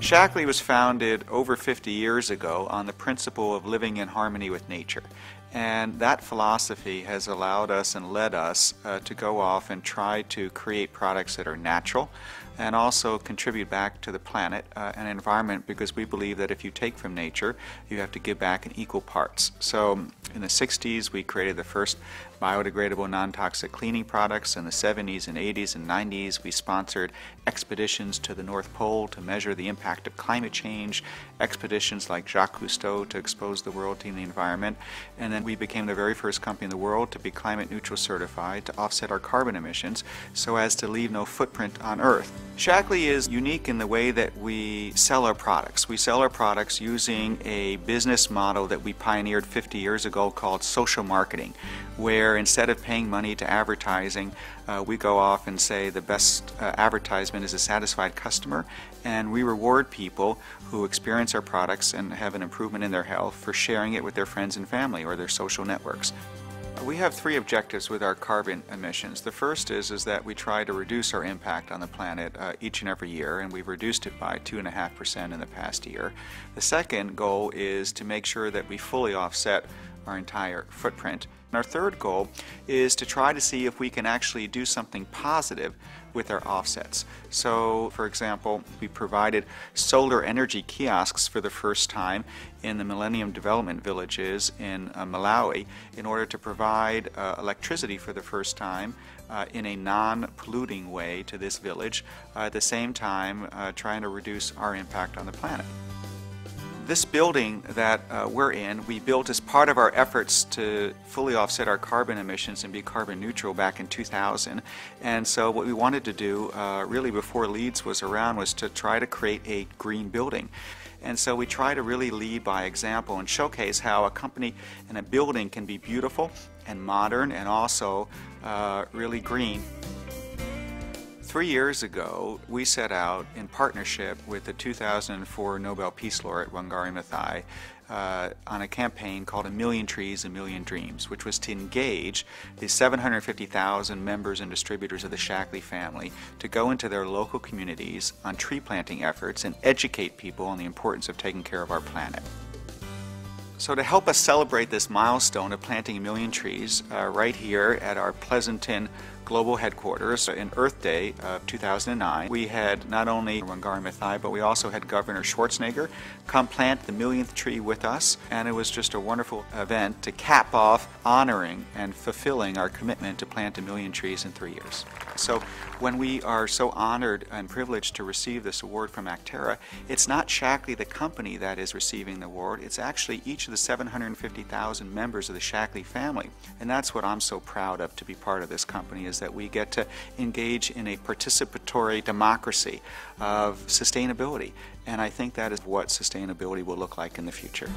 Shaklee was founded over 50 years ago on the principle of living in harmony with nature. And that philosophy has allowed us and led us to go off and try to create products that are natural and also contribute back to the planet and environment, because we believe that if you take from nature, you have to give back in equal parts. So in the 60s, we created the first biodegradable non-toxic cleaning products. In the 70s and 80s and 90s, we sponsored expeditions to the North Pole to measure the impact of climate change, expeditions like Jacques Cousteau to expose the world to the environment. And then we became the very first company in the world to be climate neutral certified to offset our carbon emissions so as to leave no footprint on Earth. Shaklee is unique in the way that we sell our products. We sell our products using a business model that we pioneered 50 years ago called social marketing, where instead of paying money to advertising, we go off and say the best advertisement is a satisfied customer, and we reward people who experience our products and have an improvement in their health for sharing it with their friends and family or their social networks. We have three objectives with our carbon emissions. The first is that we try to reduce our impact on the planet each and every year, and we've reduced it by 2.5% in the past year. The second goal is to make sure that we fully offset our entire footprint. And our third goal is to try to see if we can actually do something positive with our offsets. So, for example, we provided solar energy kiosks for the first time in the Millennium Development Villages in Malawi in order to provide electricity for the first time in a non-polluting way to this village, at the same time trying to reduce our impact on the planet. This building that we're in, we built as part of our efforts to fully offset our carbon emissions and be carbon neutral back in 2000. And so what we wanted to do, really before LEEDS was around, was to try to create a green building. And so we try to really lead by example and showcase how a company and a building can be beautiful and modern and also really green. 3 years ago, we set out in partnership with the 2004 Nobel Peace Laureate Wangari Maathai on a campaign called A Million Trees, A Million Dreams, which was to engage the 750,000 members and distributors of the Shaklee family to go into their local communities on tree planting efforts and educate people on the importance of taking care of our planet. So to help us celebrate this milestone of planting 1 million trees right here at our Pleasanton global headquarters in Earth Day of 2009, we had not only Wangari Maathai, but we also had Governor Schwarzenegger come plant the 1,000,000th tree with us, and it was just a wonderful event to cap off honoring and fulfilling our commitment to plant 1 million trees in 3 years. So when we are so honored and privileged to receive this award from ACTERRA, it's not Shaklee the company that is receiving the award, it's actually each of the 750,000 members of the Shaklee family. And that's what I'm so proud of, to be part of this company, is that we get to engage in a participatory democracy of sustainability. And I think that is what sustainability will look like in the future.